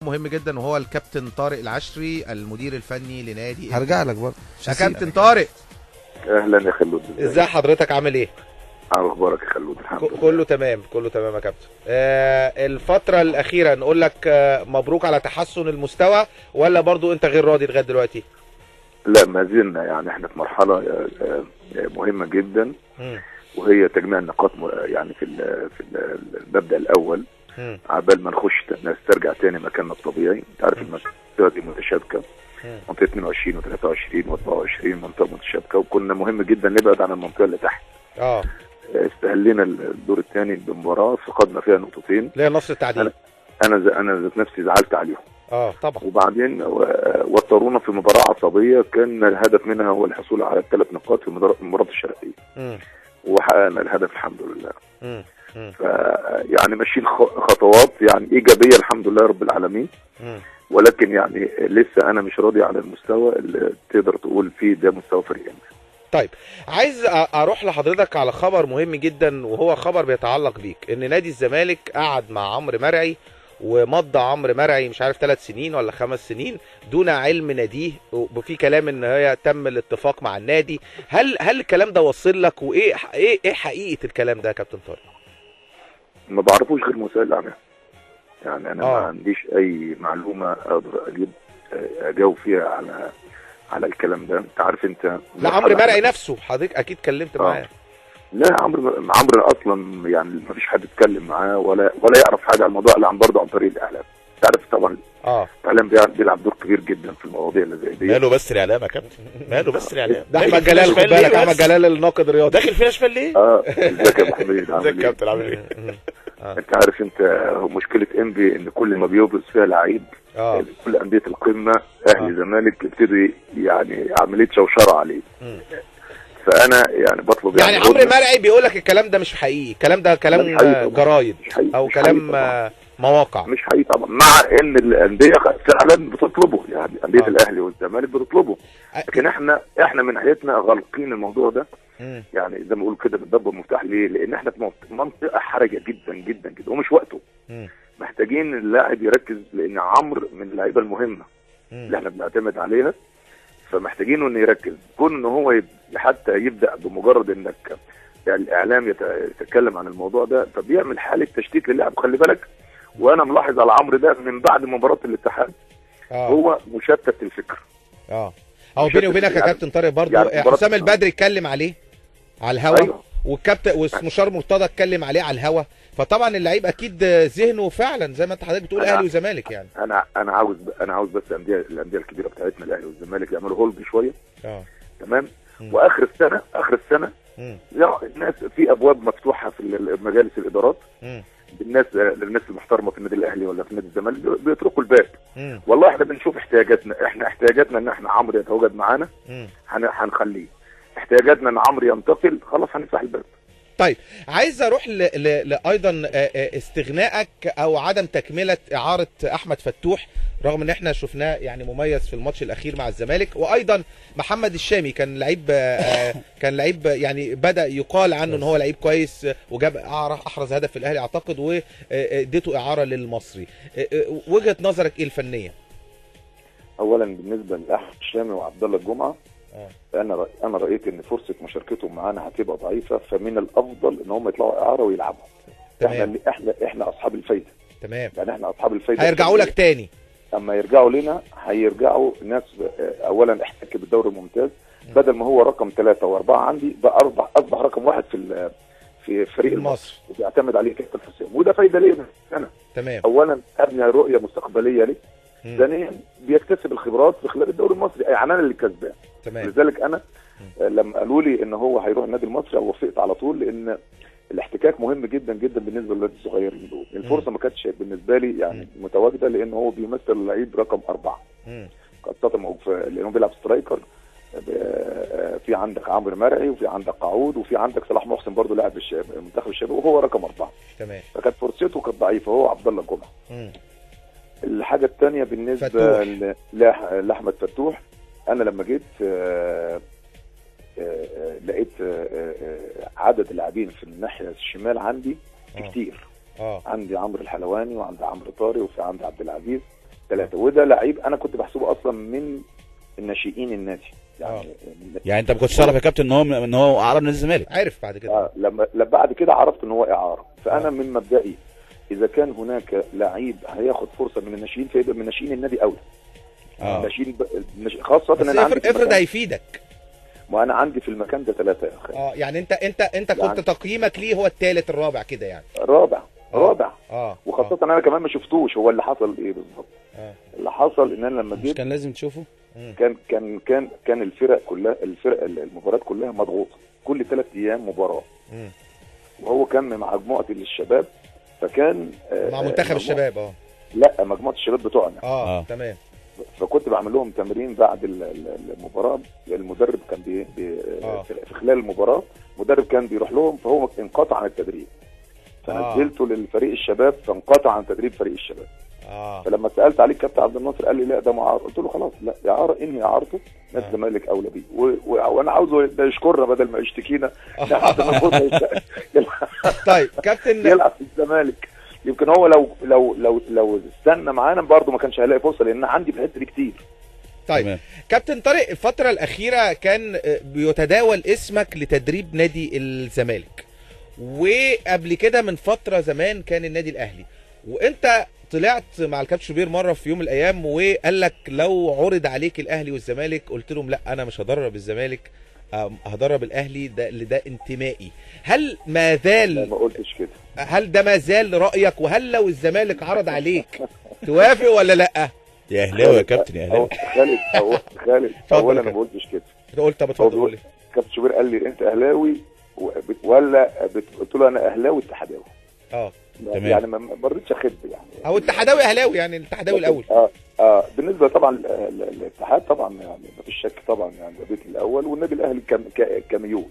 مهم جدا وهو الكابتن طارق العشري المدير الفني لنادي. هرجع لك برضه يا كابتن طارق. اهلا يا خلود، ازاي حضرتك عامل ايه؟ اخبارك يا خلود؟ الحمد لله كله تمام، كله تمام يا كابتن. الفترة الأخيرة نقول لك مبروك على تحسن المستوى، ولا برضو أنت غير راضي لغاية دلوقتي؟ لا، ما زلنا يعني احنا في مرحلة مهمة جدا، وهي تجميع النقاط يعني في المبدأ الأول عبال ما نخش نسترجع تاني مكاننا الطبيعي. انت عارف المنطقة دي متشابكة، منطقة 22 و23 و24 منطقة متشابكة، وكنا مهم جدا نبعد عن المنطقة اللي تحت. استهلينا الدور الثاني بمباراة فقدنا فيها نقطتين، اللي هي نصر التعديل. انا ذات نفسي زعلت عليهم. طبعا. وبعدين وترونا في مباراة عصبية كان الهدف منها هو الحصول على ال3 نقاط في مباراة الشرقية، وحققنا الهدف الحمد لله. يعني ماشيين خطوات يعني إيجابية الحمد لله رب العالمين، ولكن يعني لسه أنا مش راضي على المستوى اللي تقدر تقول فيه ده مستوى فريقنا. طيب، عايز اروح لحضرتك على خبر مهم جدا، وهو خبر بيتعلق بيك، ان نادي الزمالك قعد مع عمرو مرعي ومضى عمرو مرعي مش عارف 3 سنين ولا 5 سنين دون علم ناديه، وفي كلام ان هي تم الاتفاق مع النادي. هل الكلام ده وصل لك؟ وايه ايه حقيقة الكلام ده يا كابتن طارق؟ ما بعرفوش غير مسائل عنها، يعني انا ما عنديش اي معلومة اقدر اجاوب فيها على الكلام ده. انت عارف انت لا، عمرو مرعي نفسه حضرتك اكيد كلمت معاه. لا، عمرو اصلا يعني ما فيش حد اتكلم معاه ولا يعرف حاجه عن الموضوع الا برضه عن طريق الاعلام. انت عارف طبعا الاعلام بيلعب دور كبير جدا في المواضيع اللي زي دي. ماله بس الاعلام يا كابتن، ماله بس الاعلام؟ ده احمد جلال، خد بالك، احمد جلال الناقد الرياضي داخل فيها شمال ليه؟ ازيك يا ابو حميد؟ ازيك يا كابتن، عامل ايه؟ انت عارف انت مشكله انبي ان كل ما بيبرز فيها لعيب كل انديه القمه اهلي زمالك يبتدي يعني عمليه شوشره عليه. فانا يعني بطلب يعني عمرو مرعي بيقول لك الكلام ده مش حقيقي، الكلام ده كلام جرايد او كلام مواقع، مش حقيقي طبعا، مع ان الانديه فعلا بتطلبه، يعني انديه الاهلي والزمالك بتطلبه، لكن احنا من ناحيتنا غالقين الموضوع ده. يعني زي ما بيقولوا كده بتدبر مفتاح. ليه؟ لان احنا في منطقه حرجه جدا جدا جدا ومش وقته. محتاجين اللاعب يركز، لان عمرو من اللعيبه المهمه اللي احنا بنعتمد عليها، فمحتاجينه انه يركز. كون ان هو حتى يبدا بمجرد انك يعني الاعلام يتكلم عن الموضوع ده، فبيعمل حاله تشتيت للاعب. خلي بالك، وانا ملاحظ على عمرو ده من بعد مباراه الاتحاد هو مشتت الفكر. او بيني وبينك يا كابتن طارق برضو يعني حسام البدري اتكلم عليه على الهوا، والكابتن والمشار مرتضى اتكلم عليه على الهوا، فطبعا اللعيب اكيد ذهنه فعلا زي ما انت حضرتك بتقول اهلي وزمالك. يعني انا عاوز بس الانديه الكبيره بتاعتنا الاهلي والزمالك يعملوا هولد شويه. تمام. واخر السنه الناس في ابواب مفتوحه في مجالس الادارات، للناس المحترمه في النادي الاهلي ولا في النادي الزمالك بيتركوا الباب. والله احنا بنشوف احتياجاتنا ان احنا عمرو يتواجد معانا، هنخليه. احتياجاتنا ان عمرو ينتقل، خلاص هنفتح الباب. طيب، عايز اروح ايضا استغنائك او عدم تكمله اعاره احمد فتوح، رغم ان احنا شفناه يعني مميز في الماتش الاخير مع الزمالك. وايضا محمد الشامي كان لعيب يعني بدا يقال عنه ان هو لعيب كويس، وجاب احرز هدف في الاهلي اعتقد، واديته اعاره للمصري. وجهه نظرك ايه الفنيه؟ اولا بالنسبه لاحمد الشامي وعبد الله الجمعه، انا رايت ان فرصه مشاركتهم معانا هتبقى ضعيفه، فمن الافضل ان هم يطلعوا اعاره ويلعبوا. احنا اصحاب الفايده. تمام. يعني احنا اصحاب الفايده، هيرجعوا لك تاني. اما يرجعوا لنا هيرجعوا ناس اولا احتك بالدوري الممتاز، بدل ما هو رقم 3 و4 عندي بقى اصبح رقم 1 في فريق مصر، وبيعتمد عليه كابتن حسام، وده فايده ليا انا. تمام. اولا ابني رؤيه مستقبليه لي، ثانيا بيكتسب الخبرات في خلال الدوري المصري، يعني انا اللي كسبان. لذلك انا لما قالوا لي ان هو هيروح النادي المصري وافقت على طول، لان الاحتكاك مهم جدا جدا بالنسبه للولاد الصغيرين دول. الفرصه ما كانتش بالنسبه لي يعني متواجده، لان هو بيمثل اللعيب رقم 4 خاصه لانه بيلعب سترايكر. في عندك عمرو مرعي، وفي عندك قعود، وفي عندك صلاح محسن برضه لاعب منتخب الشباب، وهو رقم 4. تمام. فكانت فرصته كانت ضعيفه، هو عبد الله الجمعه. الحاجه الثانيه بالنسبه لاحمد فتوح، انا لما جيت لقيت عدد اللاعبين في الناحيه الشمال عندي كتير. عندي عمرو الحلواني، وعندي عمرو طارق، وفي عندي عبد العزيز، 3. وده لعيب انا كنت بحسبه اصلا من الناشئين النادي يعني. يعني انت ما كنتش تعرف يا كابتن ان هو اعاره من الزمالك؟ عارف بعد كده. لما بعد كده عرفت ان هو اعاره. فانا من مبدئي اذا كان هناك لعيب هياخد فرصه من الناشئين فيبقى من ناشئين النادي اولى. الناشئين خاصه ان انا افرض هيفيدك. ما انا عندي في المكان ده 3 يا اخي. يعني انت كنت يعني تقييمك ليه هو الثالث الرابع كده يعني؟ رابع. وخاصه انا كمان ما شفتوش هو اللي حصل ايه بالظبط. اللي حصل ان انا لما جيت كان لازم تشوفه. كان الفرق كلها المباريات كلها مضغوطه كل 3 ايام مباراه. وهو كان مع مجموعه الشباب فكان مع منتخب الشباب. لا مجموعه الشباب بتوعنا. تمام. فكنت بعمل لهم تمرين بعد المباراه. المدرب كان في خلال المباراه المدرب كان بيروح لهم فهو انقطع عن التدريب. فنزلته للفريق الشباب فانقطع عن تدريب فريق الشباب. فلما سالت عليه كابتن عبد الناصر قال لي لا ده معار. قلت له خلاص لا اعاره انهي اعارته نادي الزمالك اولى بيه. وانا عاوزه ده يشكرنا بدل ما يشتكينا. طيب كابتن يلعب في الزمالك. يمكن هو لو استنى معانا برضه ما كانش هيلاقي فرصه لان عندي في الحته دي كتير. طيب كابتن طارق الفتره الاخيره كان بيتداول اسمك لتدريب نادي الزمالك وقبل كده من فتره زمان كان النادي الاهلي وانت طلعت مع الكابتن شوبير مره في يوم من الايام وقال لك لو عرض عليك الاهلي والزمالك قلت لهم لا انا مش هدرب الزمالك هدرب الاهلي ده انتمائي. هل ما زال ما قلتش كده؟ هل ده ما زال رايك وهل لو الزمالك عرض عليك توافق ولا لا؟ يا اهلاوي يا كابتن يا اهلاوي. خالد اولا ما قلتش كده. قلت طب اتفضل لي. كابتن شوبير قال لي انت اهلاوي ولا قلت له انا اهلاوي اتحداوي. تمام. يعني ما رضيتش اخد يعني او اتحداوي اهلاوي يعني الاتحداوي الاول. بالنسبه طبعا الاتحاد طبعا يعني ما فيش شك طبعا يعني البيت الاول والنادي الاهلي كميول.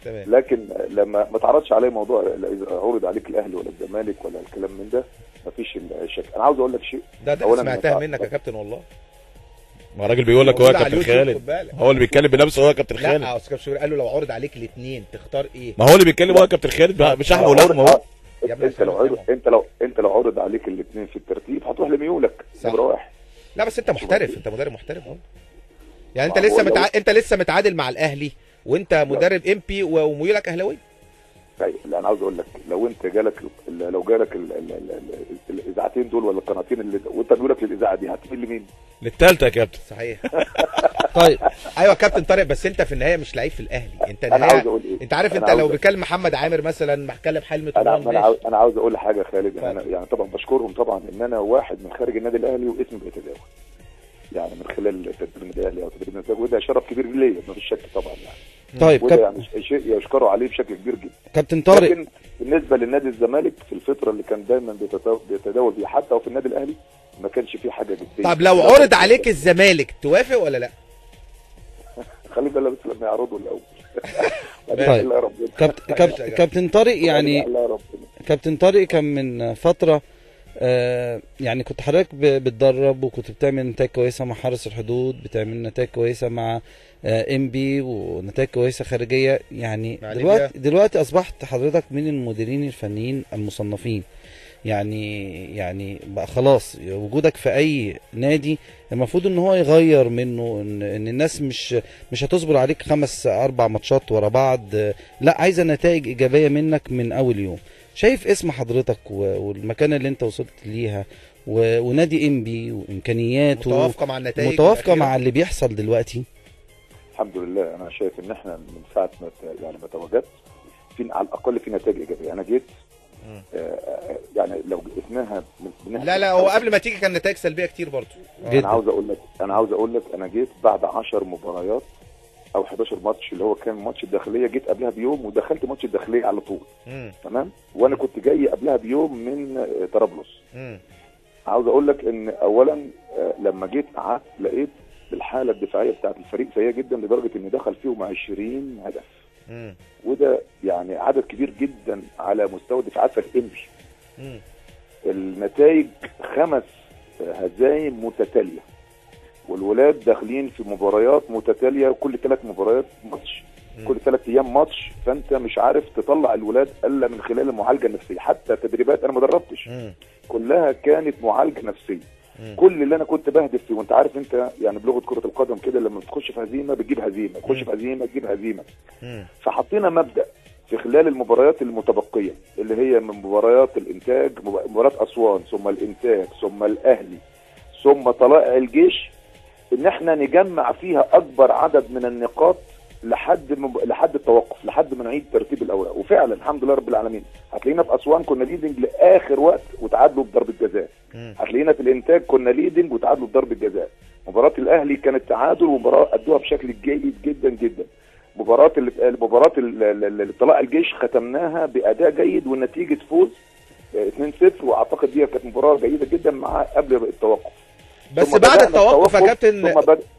تمام. لكن لما ما تعرضش عليه موضوع اذا عرض عليك الاهلي ولا الزمالك ولا الكلام من ده ما فيش شك. انا عاوز اقول لك شيء ده سمعتها منك يا كابتن والله. ما الراجل بيقول لك هو يا كابتن خالد هو اللي بيتكلم بنفسه هو يا كابتن خالد. لا كابتن شوبير قال له لو عرض عليك الاثنين تختار ايه؟ ما هو اللي بيتكلم هو يا كابتن خالد مش احنا ولا هو. انت لو عرض عليك الاثنين في الترتيب هتروح لميولك نمره 1. لا بس انت محترف انت مدرب محترف اهو. يعني انت لسه متعادل مع الاهلي وانت مدرب ام بي وميولك اهلاوي. طيب انا عاوز اقول لك لو جالك الاذاعتين دول ولا القناتين اللي وانت ميولك للاذاعه دي هتميل لمين؟ للثالثه يا كابتن. صحيح. طيب ايوه كابتن طارق بس انت في النهايه مش لعيب في الاهلي. انت انا عاوز اقول ايه؟ انت عارف انت لو بتكلم محمد عامر مثلا بكلم حلمي طبعا. انا عاوز اقول حاجه خالد. انا يعني طبعا بشكرهم طبعا ان انا واحد من خارج النادي الاهلي واسمي بيتداول يعني من خلال تدريب النادي الاهلي او تدريب النادي وده شرف كبير ليا ما فيش شك طبعا يعني. طيب وده يعني شيء يشكروا عليه بشكل كبير جدا. كابتن طارق لكن بالنسبه للنادي الزمالك في الفتره اللي كان دايما بيتداول بيها حتى وفي النادي الاهلي ما كانش فيه حاجه جديه. طب لو عرض عليك الزمالك توافق ولا لا؟ خلي بالك بس لما يعرضوا الاول. طيب كابتن طارق يعني كابتن طارق كان من فتره يعني كنت حضرتك بتدرب وكنت بتعمل نتائج كويسه مع حرس الحدود بتعمل نتائج كويسه مع ام بي ونتائج كويسه خارجيه يعني دلوقتي اصبحت حضرتك من المديرين الفنيين المصنفين يعني بقى خلاص وجودك في اي نادي المفروض ان هو يغير منه ان الناس مش هتصبر عليك 5-4 ماتشات ورا بعض. لا عايزه نتائج ايجابيه منك من اول يوم. شايف اسم حضرتك والمكانه اللي انت وصلت ليها ونادي ام بي وامكانياته متوافقه مع النتائج متوافقه مع اللي بيحصل دلوقتي؟ الحمد لله. انا شايف ان احنا من ساعه ما تواجدت في على الاقل في نتائج ايجابيه. انا جيت يعني لو قسناها لا هو قبل ما تيجي كان نتائج سلبيه كتير برضه. انا عاوز اقول لك انا جيت بعد 10 مباريات او 11 ماتش اللي هو كان ماتش الداخليه. جيت قبلها بيوم ودخلت ماتش الداخليه على طول. تمام. وانا كنت جاي قبلها بيوم من طرابلس. عاوز اقول لك ان اولا لما جيت قعدت لقيت الحاله الدفاعيه بتاعت الفريق سيئه جدا لدرجه ان دخل فيهم 20 هدف. وده يعني عدد كبير جدا على مستوى دفاعات فريق انبي. النتائج 5 هزايم متتاليه والولاد داخلين في مباريات متتاليه كل 3 مباريات ماتش كل 3 ايام ماتش. فانت مش عارف تطلع الولاد الا من خلال المعالجه النفسيه. حتى تدريبات انا ما دربتش كلها كانت معالجه نفسيه. كل اللي انا كنت بهدف فيه، وانت عارف انت يعني بلغه كره القدم كده، لما بتخش في هزيمه بتجيب هزيمه، تخش في هزيمه تجيب هزيمه. فحطينا مبدا في خلال المباريات المتبقيه اللي هي من مباريات الانتاج، مباراه اسوان ثم الانتاج ثم الاهلي ثم طلائع الجيش، ان احنا نجمع فيها اكبر عدد من النقاط لحد التوقف، لحد ما نعيد ترتيب الاوراق. وفعلا الحمد لله رب العالمين هتلاقينا في اسوان كنا ليدنج لاخر وقت وتعادلوا بضربه جزاء، هتلاقينا في الانتاج كنا ليدنج وتعادلوا بضربه جزاء، مباراه الاهلي كانت تعادل ومباراه ادوها بشكل جيد جدا جدا، مباراه طلائع الجيش ختمناها باداء جيد ونتيجه فوز 2-0، واعتقد دي كانت مباراه جيده جدا مع قبل التوقف. بس بعد التوقف يا كابتن،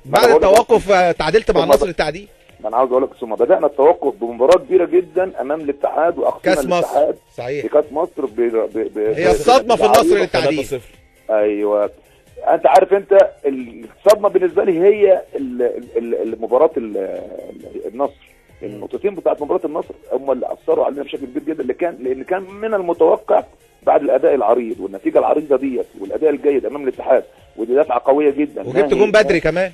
بعد التوقف تعادلت مع النصر التعديل. ما انا عاوز اقول لك، ثم بدانا التوقف بمباراه كبيره جدا امام الاتحاد واخذنا الاتحاد صحيح في كاس مصر هي الصدمه في النصر للتعديل. ايوه، انت عارف انت الصدمه بالنسبه لي هي مباراه النصر، النقطتين بتاعت مباراه النصر هم اللي اثروا علينا بشكل كبير جدا، لان كان من المتوقع بعد الاداء العريض والنتيجه العريضه ديت والاداء الجيد امام الاتحاد، ودي دفعه قويه جدا وجبت جون بدري كمان.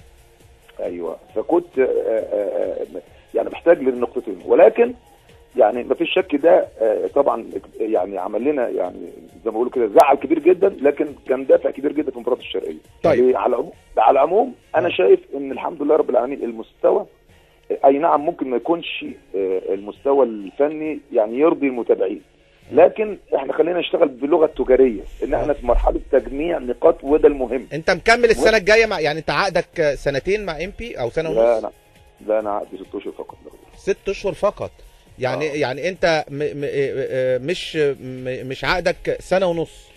ايوه، فكنت يعني محتاج للنقطتين، ولكن يعني ما فيش شك ده طبعا يعني عمل لنا يعني زي ما بيقولوا كده زعل كبير جدا، لكن كان دافع كبير جدا في مباراه الشرقيه. طيب على العموم انا شايف ان الحمد لله رب العالمين المستوى اي نعم ممكن ما يكونش المستوى الفني يعني يرضي المتابعين، لكن احنا خلينا نشتغل باللغه التجاريه ان احنا في مرحله تجميع نقاط، وده المهم. انت مكمل السنه الجايه مع، يعني انت عقدك سنتين مع امبي او سنه ونص؟ لا انا عقدي 6 اشهر فقط. 6 اشهر فقط يعني يعني انت مش عقدك سنه ونص.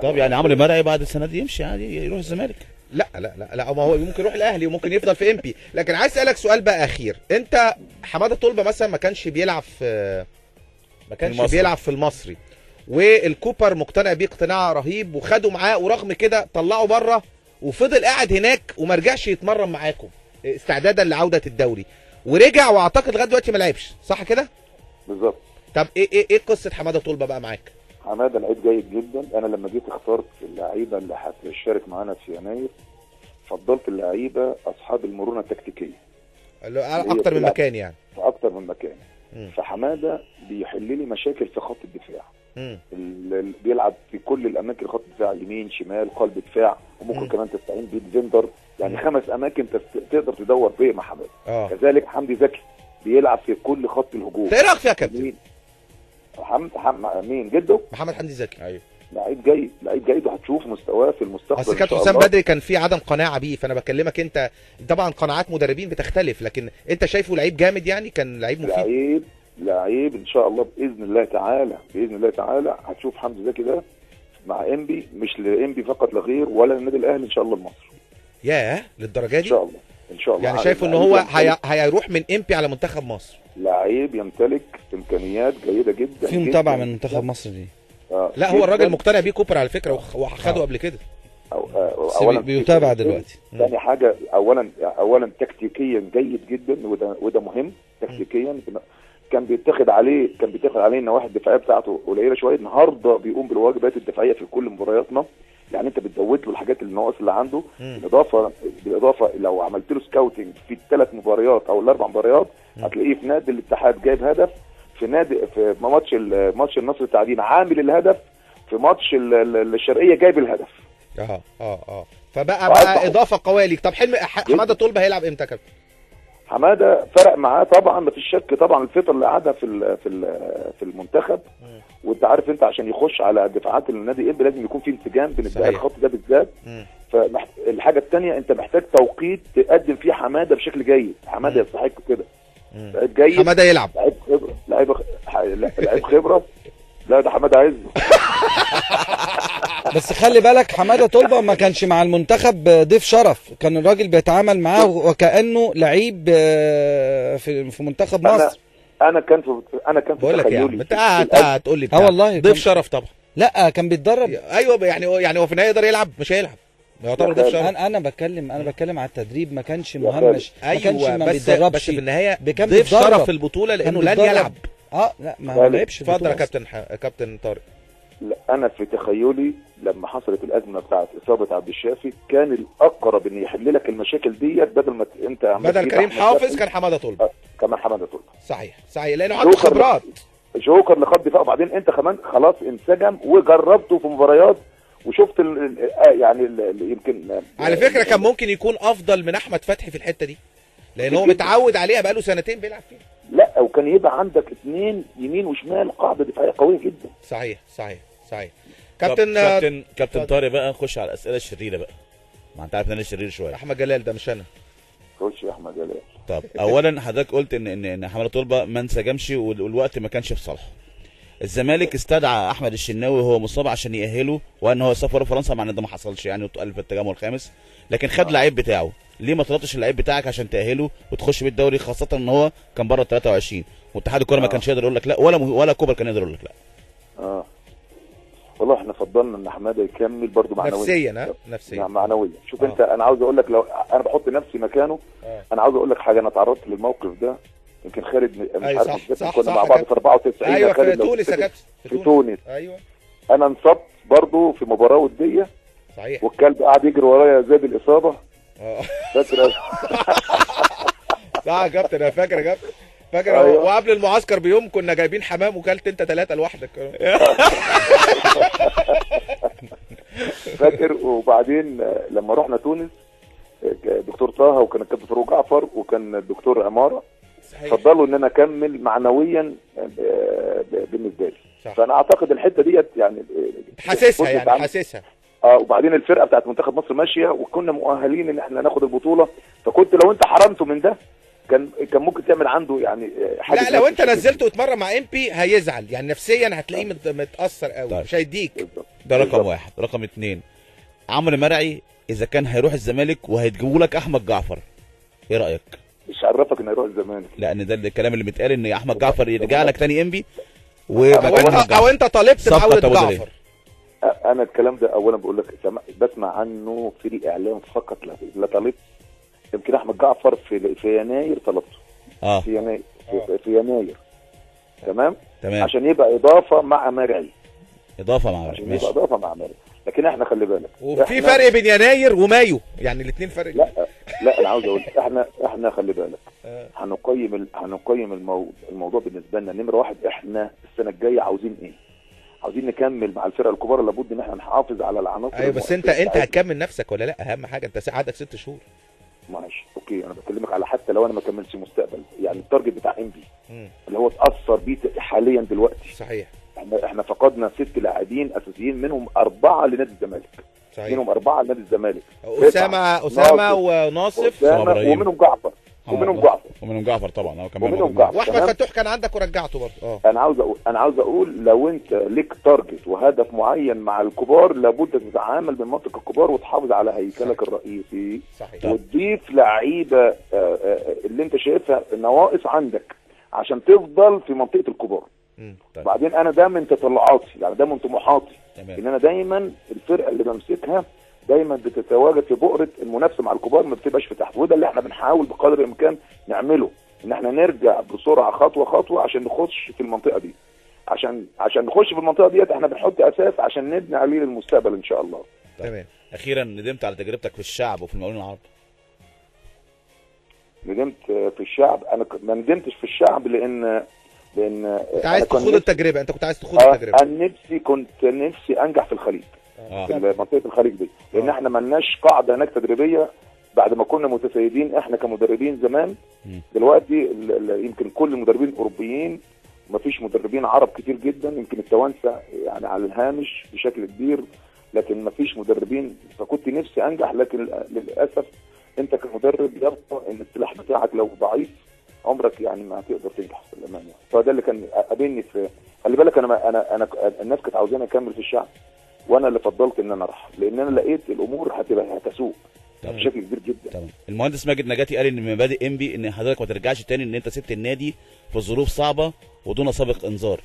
طب يعني عمرو مرعي بعد السنه دي يمشي عادي يروح الزمالك؟ لا لا لا لا، ما هو ممكن يروح الاهلي وممكن يفضل في امبي. لكن عايز اسالك سؤال بقى اخير، انت حماده طلبه مثلا ما كانش بيلعب في المصري، والكوبر مقتنع بيه اقتناع رهيب وخدوا معاه، ورغم كده طلعوا بره وفضل قاعد هناك وما رجعش يتمرن معاكم استعدادا لعوده الدوري، ورجع واعتقد لغايه دلوقتي ما لعبش، صح كده؟ بالظبط. طب ايه قصه حماده طلبه بقى معاك؟ حماده لعيب جيد جدا. انا لما جيت اخترت اللعيبه اللي هتشارك معانا في يناير فضلت اللعيبه اصحاب المرونه التكتيكيه اكتر من مكان، يعني في اكتر من مكان. فحماده بيحل لي مشاكل في خط الدفاع، بيلعب في كل الاماكن، خط دفاع يمين شمال قلب دفاع، وممكن كمان تستعين بديفندر، يعني 5 اماكن تقدر تدور فيها مع حماده. كذلك حمدي زكي بيلعب في كل خط الهجوم. ايه رايك فيها يا كابتن؟ مين جده؟ محمد حمدي زكي. ايوه لعيب جيد وهتشوف مستواه في المستقبل. اصل كابتن حسام بدري كان في عدم قناعه بيه، فانا بكلمك انت، طبعا قناعات مدربين بتختلف، لكن انت شايفه لعيب جامد، يعني كان لعيب مفيد. لعيب ان شاء الله باذن الله تعالى هتشوف حمدي زكي ده مع انبي، مش لانبي فقط لغير، ولا النادي الاهلي ان شاء الله المصري. ياه للدرجه دي؟ ان شاء الله يعني شايف ان هو هيروح من امبي على منتخب مصر؟ لعيب يمتلك امكانيات جيده جدا. في متابعه من منتخب مصر دي. لا هو الراجل مقتنع بيه كوبر على فكره، وخده قبل كده. اولا بيتابع دلوقتي. ثاني حاجه اولا تكتيكيا جيد جدا، وده مهم. تكتيكيا كان بيتاخد عليه النواحي الدفاعيه بتاعته قليله شويه، النهارده بيقوم بالواجبات الدفاعيه في كل مبارياتنا، يعني انت بتزود له الحاجات الناقص اللي عنده. بالاضافه لو عملت له سكاوتنج في ال3 مباريات او ال4 مباريات هتلاقيه في نادي الاتحاد جايب هدف، في ماتش النصر التعدين عامل الهدف، في ماتش الشرقيه جايب الهدف. فبقى اضافه قويه ليك. طب حماده طلبه هيلعب امتى يا كابتن؟ حماده فرق معاه طبعا، ما فيش شك طبعا، الفتره اللي قعدها في المنتخب، وانت عارف انت عشان يخش على دفاعات النادي انبي لازم يكون في انسجام بين الخط ده بالذات. فالحاجه الثانيه انت محتاج توقيت تقدم فيه حماده بشكل جيد. حماده يستحق كده، لعيب جيد، حماده يلعب، لعيب خبره. لا ده حماده عايز بس خلي بالك حماده طلبه ما كانش مع المنتخب ضيف شرف، كان الراجل بيتعامل معاه وكانه لعيب في منتخب مصر. انا كان في بقول لك يا عم انت هتقول لي والله ضيف شرف طبعا. لا كان بيتدرب. ايوه يعني هو في النهايه يقدر يلعب؟ مش هيلعب، يعتبر ضيف شرف. انا بتكلم على التدريب، ما كانش مهمش. ايوه بس في النهايه ضيف شرف في البطوله لانه لن يلعب. لا ما لعبش. اتفضل يا كابتن طارق. لا انا في تخيلي لما حصلت الازمه بتاعت اصابه عبد الشافي كان الاقرب ان يحل لك المشاكل ديت بدل ما انت بدل كريم حافظ كان حماده طلبه. كمان حماده طلبه. صحيح لانه عنده خبرات. جوكر لخط دفاع، وبعدين انت كمان خلاص انسجم وجربته في مباريات وشفت يعني يمكن على فكره كان ممكن يكون افضل من احمد فتحي في الحته دي، لان هو متعود عليها بقاله سنتين بيلعب فيها. لا وكان يبقى عندك اثنين يمين وشمال، قاعده دفاعيه قويه جدا. صحيح. كابتن طارق بقى، نخش على الاسئله الشريره بقى. ما انت عارف ان انا شرير شويه. احمد جلال ده مش انا. خش يا احمد جلال. طب اولا حضرتك قلت ان حماده طلبه ما انسجمش والوقت ما كانش في صالحه. الزمالك استدعى احمد الشناوي وهو مصاب عشان يأهله، وان هو سافر فرنسا، مع ان ده ما حصلش يعني، واتقال في التجمع الخامس، لكن خد لعيب بتاعه. ليه ما طلبتش اللعيب بتاعك عشان تأهله وتخش بيه الدوري، خاصه ان هو كان بره 23 واتحاد الكوره ما كانش يقدر يقول لك لا، ولا كوبر كان يقدر يقول لك لا. والله احنا فضلنا ان حماده يكمل برضه معنويا. نفسيا معنويا. شوف انت، انا عاوز اقول لك لو انا بحط نفسي مكانه، انا عاوز اقول لك حاجه. انا تعرضت للموقف ده، يمكن خالد مش عارف، كنا مع بعض في 94. ايوه في تونس يا كابتن. في تونس. ايوه انا انصبت برضه في مباراه وديه. صحيح. والكلب قاعد يجري ورايا زاد الاصابه. فاكر؟ صح يا كابتن، انا فاكر يا كابتن. فاكر. أيوة. وقبل المعسكر بيوم كنا جايبين حمام وكلت انت 3 لوحدك. فاكر. وبعدين لما رحنا تونس، دكتور طه وكان الكابتن فاروق جعفر وكان الدكتور عماره، فضلوا ان انا اكمل معنويا بالنسبه لي. صح. فانا اعتقد الحته ديت يعني حاسسها. وبعدين الفرقه بتاعت منتخب مصر ماشيه وكنا مؤهلين ان احنا ناخد البطوله، فكنت لو انت حرمته من ده كان ممكن تعمل عنده يعني حاجه. لا لو انت نزلته يتمرن مع MP هيزعل، يعني نفسيا هتلاقيه متاثر قوي. طيب. مش هيديك. ده رقم واحد. رقم 2، عمرو مرعي اذا كان هيروح الزمالك وهيتجيبوا لك احمد جعفر، ايه رايك؟ مش عرفك انه يروح الزمالك؟ لان ده الكلام اللي متقال ان احمد جعفر يرجع لك تاني MP او انت طالبت بعوده جعفر. انا الكلام ده اولا بقول لك بسمع عنه في الاعلام فقط، لا طالبت. يمكن احمد جعفر في يناير طلبته. في يناير. في يناير. تمام. عشان يبقى اضافه مع مرعي. عشان يبقى اضافه مع مرعي. لكن احنا خلي بالك، وفي فرق بين يناير ومايو، يعني الاثنين فرق. لا انا عاوز اقول احنا خلي بالك، هنقيم الموضوع بالنسبه لنا. نمره واحد، احنا السنه الجايه عاوزين ايه؟ عاوزين نكمل مع الفرقه الكبار، لابد ان احنا نحافظ على العناصر. ايوه بس انت هتكمل نفسك ولا لا؟ اهم حاجه انت عندك 6 شهور. ماشي اوكي، انا بكلمك على حتى لو انا ما كملتش مستقبل، يعني التارجت بتاع MP اللي هو اتاثر بيه حاليا دلوقتي. صحيح. احنا فقدنا 6 لاعبين اساسيين، منهم 4 لنادي الزمالك. صحيح. منهم 4 لنادي الزمالك، اسامه وناصف ومنهم جعفر. ومنهم جعفر طبعا. هو كمان ومنهم جعفر. واحمد فتوح كان عندك ورجعته برضه. انا عاوز اقول لو انت ليك تارجت وهدف معين مع الكبار، لابد تتعامل من منطق الكبار وتحافظ على هيكلك الرئيسي. صحيح. وتضيف لعيبه اللي انت شايفها نواقص عندك عشان تفضل في منطقه الكبار. طيب. بعدين انا ده من تطلعاتي، يعني ده من طموحاتي، ان انا دايما الفرقه اللي بمسكها دايما بتتواجد في بؤره المنافسه مع الكبار، ما بتبقاش في تحت. وده اللي احنا بنحاول بقدر الامكان نعمله، ان احنا نرجع بسرعه خطوه عشان نخش في المنطقه دي. عشان نخش في المنطقه ديت احنا بنحط اساس عشان نبني عليه للمستقبل ان شاء الله. تمام. اخيرا، ندمت على تجربتك في الشعب وفي المقاولين العرب؟ ندمت في الشعب؟ انا ما ندمتش في الشعب لان انت عايز تخوض التجربه. انت كنت عايز تخوض التجربه. انا كنت نفسي انجح في الخليج. في منطقه الخليج دي، لان احنا ما لناش قاعده هناك تدريبيه بعد ما كنا متسيدين احنا كمدربين زمان. دلوقتي يمكن كل المدربين اوروبيين، ما فيش مدربين عرب كتير جدا، يمكن التوانسه يعني على الهامش بشكل كبير، لكن ما فيش مدربين. فكنت نفسي انجح، لكن للاسف انت كمدرب يبقى ان السلاح بتاعك لو ضعيف عمرك يعني ما هتقدر تنجح في الامان يعني. فده اللي كان قابلني في. خلي بالك انا الناس كانت عاوزاني اكمل في الشعب، وانا اللي فضلت ان انا ارحل، لان انا لقيت الامور هتسوق بشكل كبير جدا. تمام. المهندس ماجد نجاتي قال ان من مبادئ MP ان حضرتك ما ترجعش تاني، ان انت سبت النادي في ظروف صعبه ودون سابق انذار،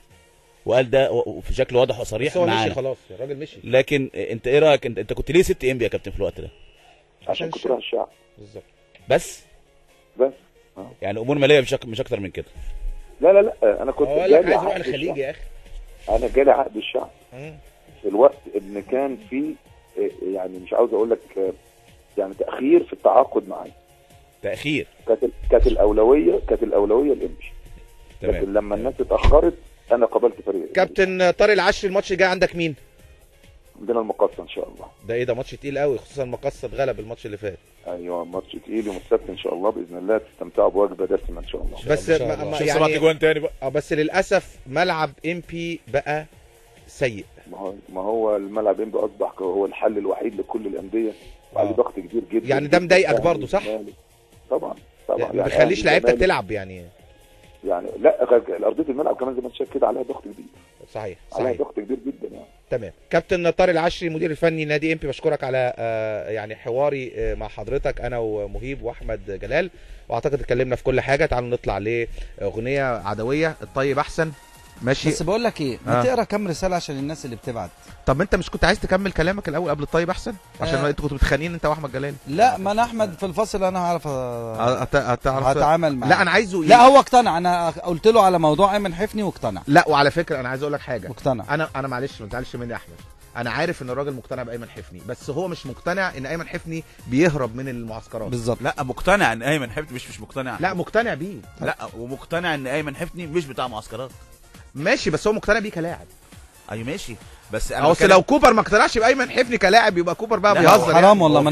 وقال ده في شكل واضح وصريح معانا. مشي خلاص، الراجل مشي. لكن انت ايه رايك؟ انت كنت ليه سبت MP يا كابتن في الوقت ده؟ عشان كنت رايح الشعب. بالظبط. بس يعني امور ماليه مش اكتر من كده. لا انا كنت عايز اروح الخليج يا اخي. انا جالي عقد الشعب في الوقت ان كان في يعني مش عاوز اقول لك يعني تاخير في التعاقد معايا. تاخير كانت الاولويه الانبي، تمام. لكن لما الناس اتاخرت انا قبلت فريق. كابتن طارق العشري، الماتش الجاي عندك مين؟ عندنا المقصه ان شاء الله. ده ايه ده، ماتش تقيل قوي، خصوصا المقصه اتغلب الماتش اللي فات. ايوه ماتش تقيل يوم السبت ان شاء الله باذن الله، تستمتعوا بوجبه دسمه ان شاء الله. بس شوف سمعت جوان تاني بقى. بس للاسف ملعب امبي بقى سيء. ما هو الملعب انبي اصبح هو الحل الوحيد لكل الانديه، وعليه ضغط كبير جدا. يعني ده مضايقك برضه صح؟ طبعا يعني ما بيخليش لعيبتك تلعب يعني لا ارضيه الملعب كمان زي ما انت شايف كده عليها ضغط كبير. صحيح عليها ضغط كبير جدا يعني. تمام. كابتن طارق العشري المدير الفني نادي امبي، بشكرك على يعني حواري مع حضرتك انا ومهيب واحمد جلال، واعتقد اتكلمنا في كل حاجه. تعالوا نطلع لاغنيه عدويه، الطيب احسن. ماشي. بس بقول لك ايه، ما تقرا كام رساله عشان الناس اللي بتبعت. طب انت مش كنت عايز تكمل كلامك الاول قبل الطيب احسن؟ عشان انتوا كنتوا متخانقين انت واحمد جلال. لا، ما انا احمد في الفصل انا هعرف هتعامل معاه. لا انا عايزه لا هو اقتنع، انا قلت له على موضوع ايمن حفني واقتنع. لا وعلى فكره انا عايز اقول لك حاجه. مقتنع. انا معلش ما تزعلش مني يا احمد، انا عارف ان الراجل مقتنع بايمن حفني، بس هو مش مقتنع ان ايمن حفني بيهرب من المعسكرات. بالظبط. لا مقتنع ان ايمن حفني مش مقتنع. لا مقتنع بيه. لا ومقتنع ان ايمن حفني مش بتاع معسكرات. ماشي، بس هو مقتنع بيه كلاعب. ايوه ماشي، بس انا لو كوبر ما اقتنعش بايمن حفني كلاعب يبقى كوبر بقى بيهزر. حرام والله، ما